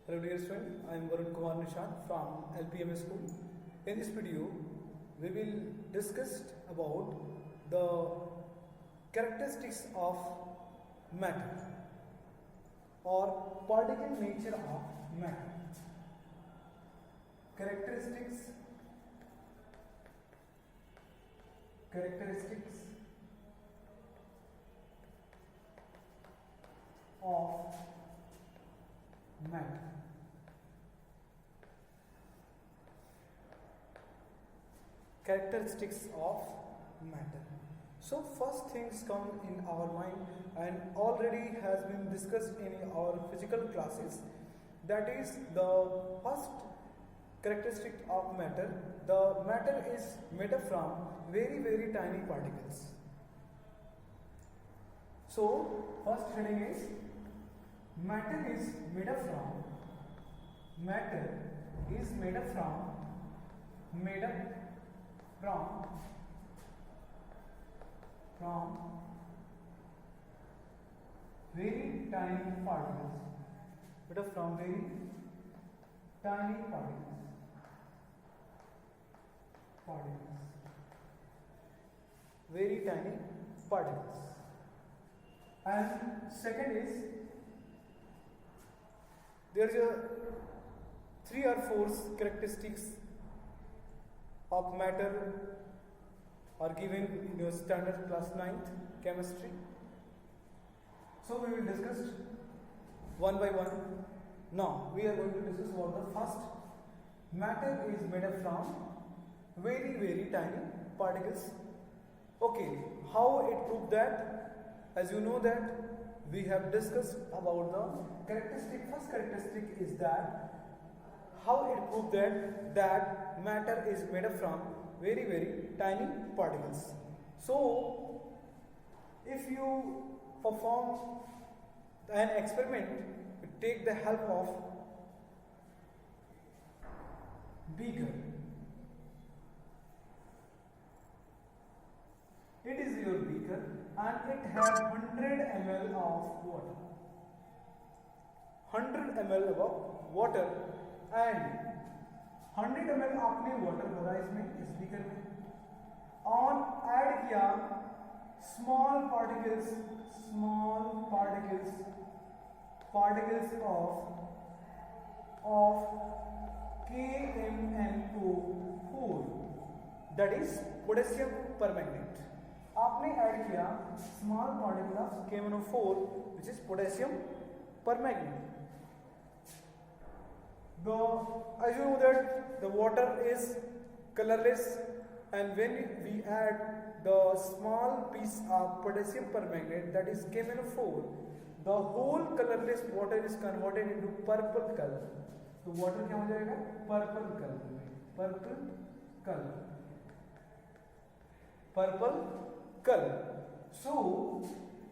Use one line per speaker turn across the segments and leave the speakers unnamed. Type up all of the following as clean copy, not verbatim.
Hello dear student, I am Varun Kumar Nishant from LPM school. In this video, we will discuss about the characteristics of matter or particle nature of matter. Characteristics of matter. Characteristics of matter. So first things come in our mind and already has been discussed in our physical classes, that is the first characteristic of matter. The matter is made up from very tiny particles. So first heading is matter is made up from very tiny particles. Very tiny particles. And second is there is a 3 or 4 characteristics of matter are given in your standard class 9th chemistry. So we will discuss one by one. Now we are going to discuss about the first. Matter is made up from very tiny particles. Okay, how it proved that? As you know that we have discussed about the characteristic. First characteristic is that how it proved that matter is made up from very tiny particles. So if you perform an experiment, take the help of beaker. It is your beaker and it has 100 ml of water. 100 ml of water and 100 ml आपने water भरा इसमें, इस beaker में, और add किया small particles of KMnO4, that is potassium permanganate. आपने add किया small particle of KMnO4, which is potassium permanganate. As you know that the water is colorless, and when we add the small piece of potassium permanganate, that is KMnO4, the whole colorless water is converted into purple color. तो water क्या हो जाएगा? Purple color. So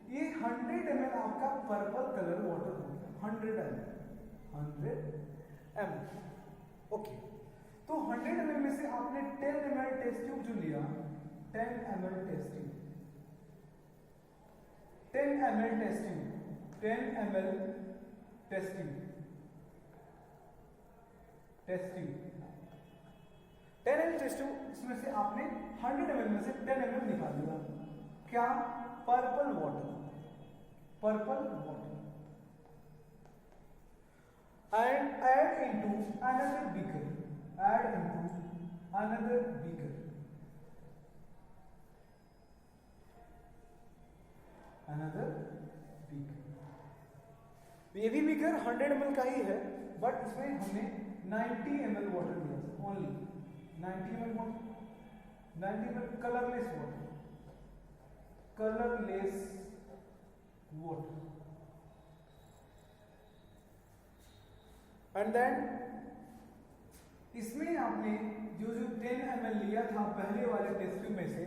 ये 100 ml आपका purple color water हो गया. 100 ml. Okay. तो 100 ml में से आपने 10 ml टेस्ट ट्यूब जो लिया, 10 ml test tube, 10 ml test tube, इसमें से आपने 100 ml में से 10 ml निकाल दिया. क्या? Purple water. And add into another beaker. ये भी बीकर 100 ml का ही है, बट इसमें हमने 90 ml वाटर दिया, only 90 ml water, 90 ml colourless water. And then इसमें आपने जो 10 ml लिया था पहले वाले टेस्ट ट्यूब में से,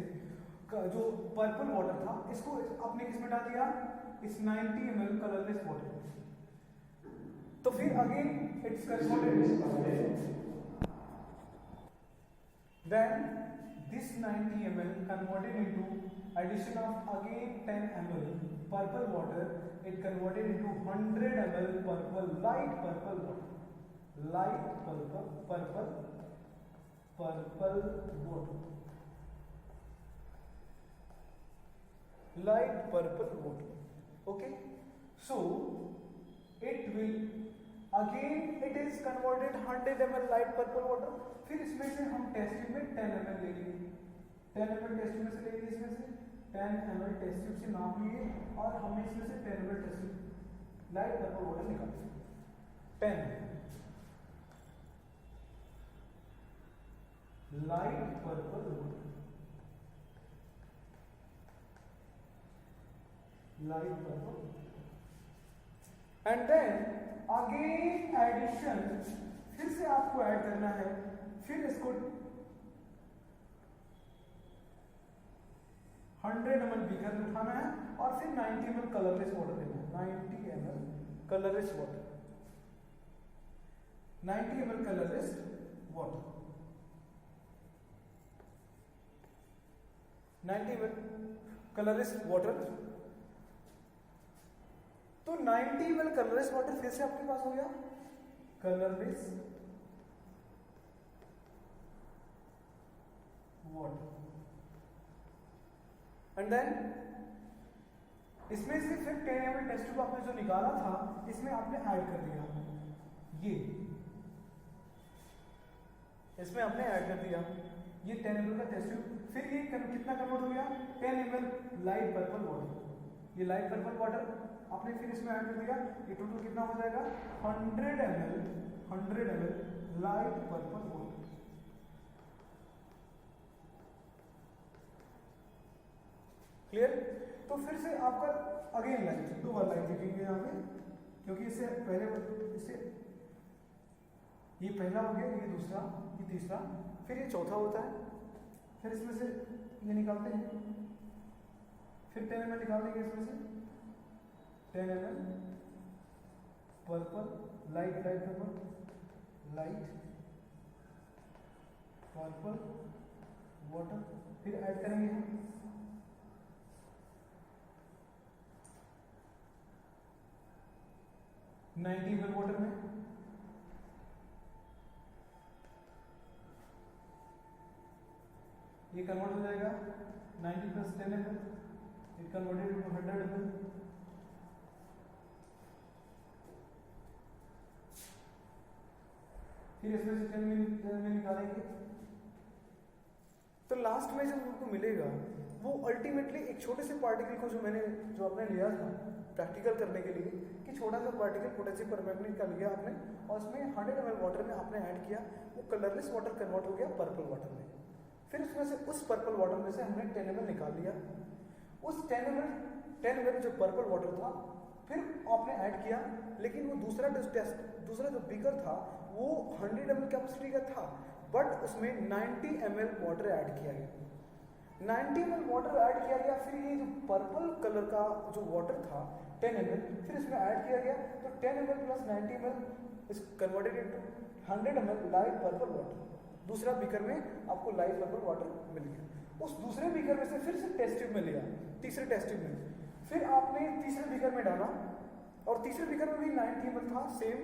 जो पर्पल वाटर था, इसको आपने किसमें डाल दिया? इस 90 ml कलरलेस वाटर. तो फिर again it's converted, then this 90 ml converted into addition of again 10 ml purple water, it converted into 100 ml purple, light purple water, light purple water, light purple water. Okay, so it will again it is converted 100 ml light purple water. फिर इसमें से हम test tube में 10 ml लेंगे, 10 ml test tube में से लेंगे, इसमें से 10 ml टेस्ट ट्यूब से नाप लिए और हमने इसमें से 10 ml test tube light purple water निकाले, 10 light purple water, light purple, and then again addition, फिर से आपको ऐड करना है, फिर इसको 100 ml बीकर में उठाना है और फिर 90 ml कलरलेस वाटर देना है, 90 ml colourless water, 90 ml colourless water, 90 ml colourless water. तो 90 ml कलरलेस वाटर फिर से आपके पास हो गया, कलरलेस वाटर, एंड देन इसमें से फिर 10 ml टेस्ट ट्यूब आपने जो निकाला था इसमें आपने ऐड कर दिया, ये इसमें आपने ऐड कर दिया ये 10 ml का टेस्ट ट्यूब, फिर ये कितना कन्वर्ट हो गया, 10 ml लाइट पर्पल वाटर, ये लाइट पर्पल वाटर आपने फिर इसमें ऐड कर दिया, ये टोटल कितना हो जाएगा 100 ml light purple water. Clear? तो फिर से आपका अगेन लाइन, दो बार लाइन लिखेंगे यहाँ पे, क्योंकि इससे पहले इससे ये पहला हो गया, ये दूसरा, ये तीसरा, फिर ये चौथा होता है, फिर इसमें से ये निकालते हैं, फिर 10 ml निकाल देंगे इसमें से 10 ml purple light purple water, फिर ऐड करेंगे हम 90 ml वाटर में, ये कन्वर्ट हो जाएगा 90 plus 10 ml, it converted to 100 ml, फिर इसमें से 10 ml निकालेंगे। तो लास्ट में जब उनको मिलेगा वो अल्टीमेटली एक छोटे से पार्टिकल को जो आपने लिया था प्रैक्टिकल करने के लिए कि छोटा सा पार्टिकल पोटेशियम परमैंगनेट का लिया आपने और उसमें 100 ml वाटर में आपने ऐड किया, वो कलरलेस वाटर कन्वर्ट हो गया पर्पल वाटर में। फिर उसमें से उस पर्पल वाटर में से हमने 10 ml निकाल लिया, उस 10 ml जो पर्पल वाटर था फिर आपने ऐड किया, लेकिन वो दूसरा जो बीकर था वो 100 ml कैपेसिटी का था, बट उसमें 90 ml वाटर ऐड किया गया, 90 ml वाटर ऐड किया गया। फिर ये जो पर्पल कलर का जो वाटर था 10 ml फिर इसमें ऐड किया गया, तो 10 ml plus 90 ml is converted into 100 ml light purple water. दूसरा बीकर में आपको लाइट पर्पल वाटर मिल गया। उस दूसरे बीकर में से फिर से टेस्ट ट्यूब में लिया, तीसरे टेस्ट ट्यूब में फिर आपने तीसरे बीकर में डाला और तीसरे बीकर में भी 90 ml था, सेम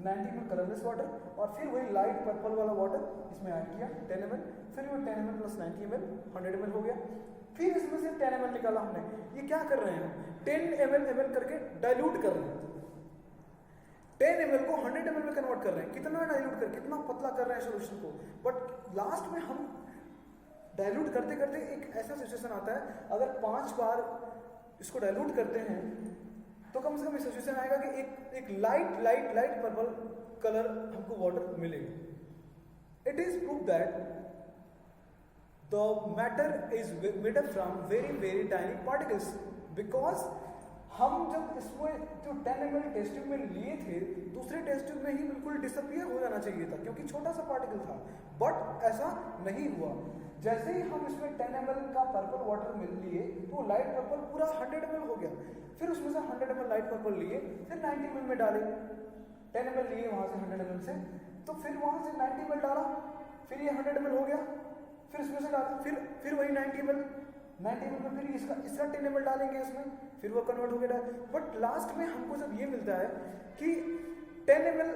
90 ml कलरलेस वाटर, और फिर वही लाइट पर्पल वाला वाटर इसमें ऐड किया 10 ml, फिर वो 10 ml प्लस 90 ml 100 ml हो गया। फिर इसमें से 10 ml निकाला हमने। ये क्या कर रहे हैं, 10 ml करके डाइल्यूट कर रहे हैं, 10 ml को 100 ml में कन्वर्ट कर रहे हैं। कितना डाइल्यूट कर, कितना पतला कर रहे हैं सोल्यूशन को, बट लास्ट में हम डाइल्यूट करते करते एक ऐसा सिचुएशन आता है, अगर 5 बार इसको डाइल्यूट करते हैं तो कम से कम सिचुएशन आएगा कि एक लाइट पर्पल कलर हमको वाटर मिलेगा। It is prove that the matter is made up from very tiny particles, because हम जब इसमें जो 10 ml टेस्ट ट्यूब में लिए थे, दूसरे टेस्ट ट्यूब में ही बिल्कुल डिसअपियर हो जाना चाहिए था क्योंकि छोटा सा पार्टिकल था, बट ऐसा नहीं हुआ। जैसे ही हम इसमें 10 ml का पर्पल वाटर लिए तो लाइट पर्पल पूरा 100 ml हो गया। फिर उसमें से 100 ml लाइट पर्पल लिए, फिर 90 ml में डाले, 10 ml लिए वहां से 100 ml से, तो फिर वहां से 90 ml डाला, फिर ये 100 ml हो गया, फिर इसमें से डाला, फिर वही 90 ml, 9 टेबल पे फिर इसका 10 टेबल डालेंगे इसमें, फिर वो कन्वर्ट हो गया। बट लास्ट में हमको जब ये मिलता है कि 10 ml,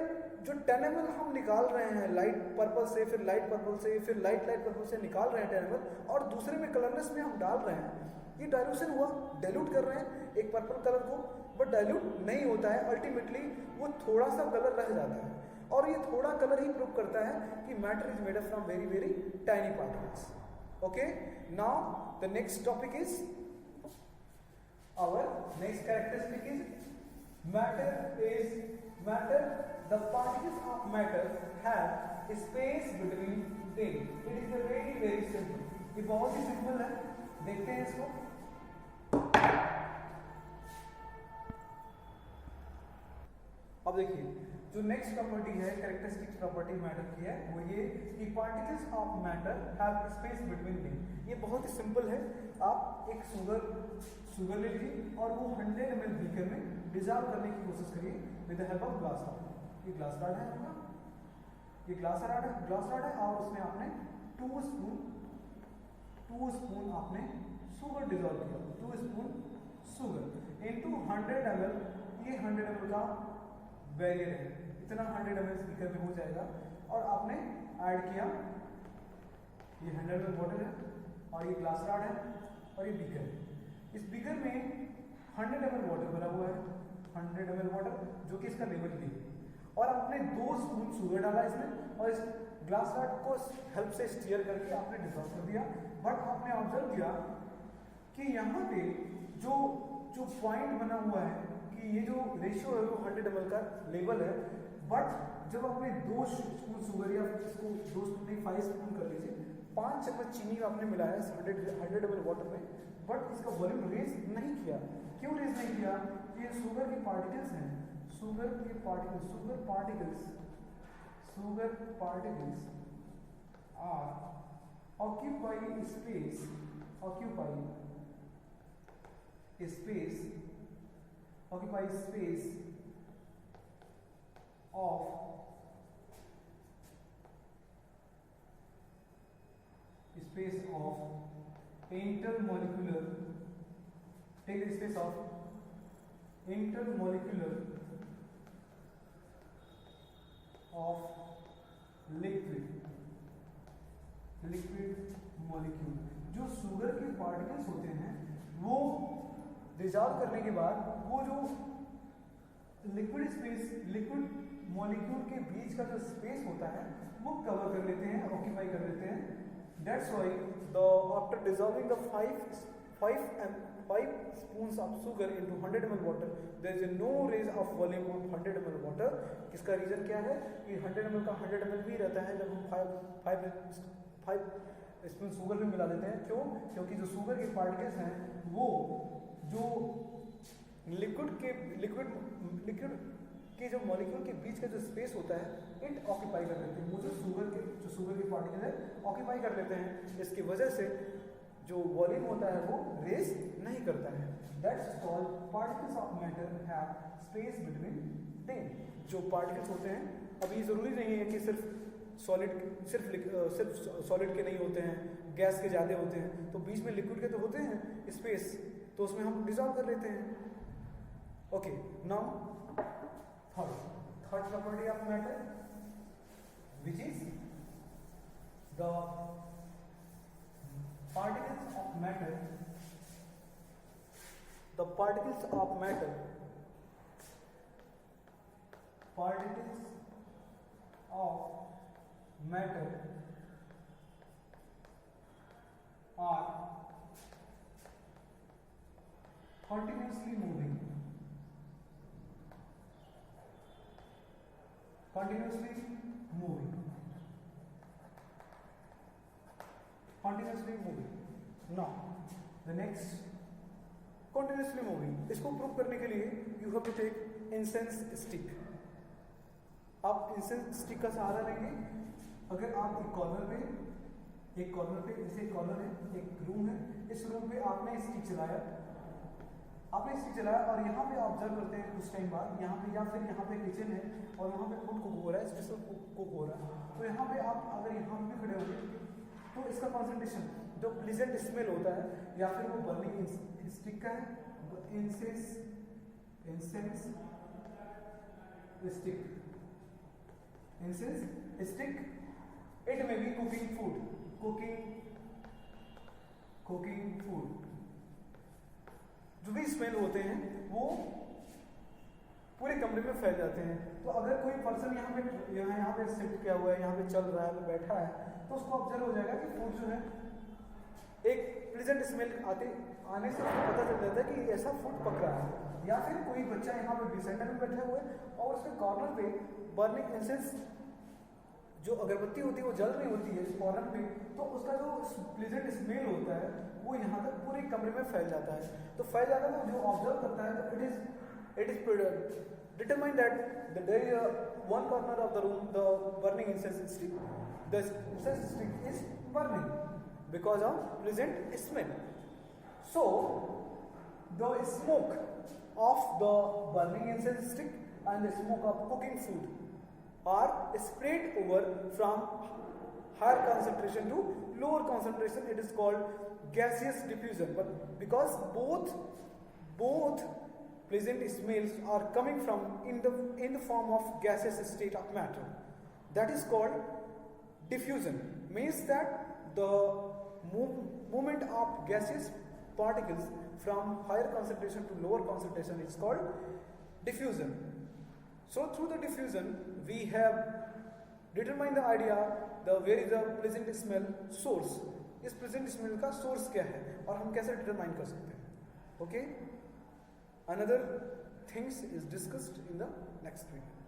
जो 10 ml हम निकाल रहे हैं लाइट पर्पल से, फिर लाइट पर्पल से, फिर लाइट पर्पल से निकाल रहे हैं 10 ml, और दूसरे में कलरलेस में हम डाल रहे हैं, ये डाइल्यूशन हुआ, डाइल्यूट कर रहे हैं एक पर्पल कलर को, बट डाइल्यूट नहीं होता है, अल्टीमेटली वो थोड़ा सा कलर रह जाता है। और ये थोड़ा कलर ही प्रूव करता है कि matter is made up from very very tiny particles. Okay, now the next topic is our next characteristic is matter, the particles of matter have space between them. It is a very very simple, ये बहुत ही simple है, देखते हैं इसको। अब देखिए जो next property है, कैरेक्टरिस्टिक प्रॉपर्टी मैटर की है, वो ये कि particles of matter have space between them. ये बहुत ही सिंपल है, आप एक शुगर ले लीजिए और वो 100 ml बीकर में डिजॉल्व करने की कोशिश करिए with the help of glass rod. ये ग्लास रॉड है आपका, ये ग्लास रॉड है, और उसमें आपने 2 स्पून आपने शुगर डिजॉल्व किया, 2 स्पून शुगर इनटू 100 ml। ये 100 ml का बैरियर है, इतना 100 ml बीकर में हो जाएगा। और आपने ऐड किया, ये 100 ml बॉटल है और ये ग्लास रॉड है और ये बीकर है। इस बीकर में 100 ml वाटर भरा हुआ है, 100 ml वाटर, जो कि इसका लेवल भी है, और आपने 2 स्पून शुगर डाला इसमें, और इस ग्लास रॉड को हेल्प से स्टीयर करके आपने डिसॉल्व कर दिया। बट आपने ऑब्जर्व किया कि यहाँ पे जो पॉइंट बना हुआ है कि ये जो रेशियो है वो 100 ml का लेवल है, बट जब आपने 2 स्पून शुगर, या इसको 2 स्पून नहीं 5 स्पून कर लीजिए, 5 चम्मच चीनी आपने मिलाया इस 100 ml वाटर में, बट इसका वॉल्यूम रेज नहीं किया। क्यों रेज नहीं किया? ये शुगर के पार्टिकल्स हैं, sugar particles are occupy space of intermolecular, take the space of intermolecular of liquid molecule। जो शुगर के पार्टिकल्स होते हैं वो डिसॉल्व करने के बाद वो जो लिक्विड मॉलिक्यूल के बीच का जो स्पेस होता है वो कवर कर लेते हैं, ऑक्यूपाई कर लेते हैं। That's why after dissolving the 5 spoons of sugar into 100 ml water, there is no raise of volume of 100 ml water। इसका रीजन क्या है कि 100 ml का 100 ml भी रहता है जब हम 5 स्पून शुगर में मिला देते हैं। क्यों? क्योंकि जो शुगर के पार्टिकल्स हैं वो जो लिक्विड के जो मॉलिक्यूल के बीच का जो स्पेस होता है इट ऑक्यूपाई कर लेते हैं, वो जो शुगर के पार्टिकल है ऑक्यूपाई कर लेते हैं। इसकी वजह से जो वॉल्यूम होता है वो रेस नहीं करता है। That's called particles of matter have space between them. जो पार्टिकल्स होते हैं, अब ये जरूरी नहीं है कि सिर्फ सॉलिड के नहीं होते हैं, गैस के ज़्यादा होते हैं, तो बीच में लिक्विड के तो होते हैं स्पेस, तो उसमें हम डिसॉल्व कर लेते हैं। Okay, now third property of matter, which is the particles of matter are continuously moving now the next continuously moving। इसको प्रूव करने के लिए you have to take incense stick. आप इंसेंस स्टिक का सहारा लेंगे। अगर आप एक कॉर्नर पे जैसे एक कॉर्नर है, एक रूम है, इस रूम पे आपने स्टिक चलाया और यहाँ पे ऑब्जर्व करते हैं कुछ टाइम बाद, यहाँ पे या फिर यहाँ पे किचन है और यहाँ पे फूड कुक हो रहा है, स्पेशल कुक हो रहा है, तो यहाँ पे आप अगर यहाँ पे खड़े होंगे तो इसका कॉन्सेंट्रेशन जो प्लीजेंट स्मेल होता है, या फिर वो बर्निंग स्टिक का है, इंसेंस स्टिक, इट में बी कुकिंग फूड, जो भी स्मेल होते हैं वो पूरे कमरे में फैल जाते हैं। तो अगर कोई पर्सन यहाँ पे शिफ्ट किया हुआ है, यहाँ पे चल रहा है, तो बैठा है, तो उसको ऑब्जर्व हो जाएगा कि फूड जो है एक प्लीजेंट स्मेल आने से उसको पता चल जाता है कि ऐसा फूड पक रहा है। या फिर कोई बच्चा यहाँ पे सेंटर में बैठे हुए और उसके कॉर्नर पे बर्निंग इंसेंस जो अगरबत्ती होती है वो जल रही होती है कॉर्नर पे, तो उसका जो प्लीजेंट स्मेल होता है वो यहाँ तक पूरे कमरे में फैल जाता है। तो फैल जाता है, तो जो ऑब्जर्व करता है, तो it is determined that there is one corner of the room, the burning incense stick, the incense stick is burning because of pleasant smell. So the smoke of the burning incense stick and the smoke of cooking food are spread over from higher concentration to lower concentration. It is called gaseous diffusion. But because both pleasant smells are coming from in the form of gaseous state of matter, that is called diffusion. Means that the movement of gaseous particles from higher concentration to lower concentration is called diffusion. So through the diffusion we have determined the idea where is the pleasant smell source. इस pleasant smell का source क्या है और हम कैसे determine कर सकते हैं. Okay? Another things is discussed in the next video.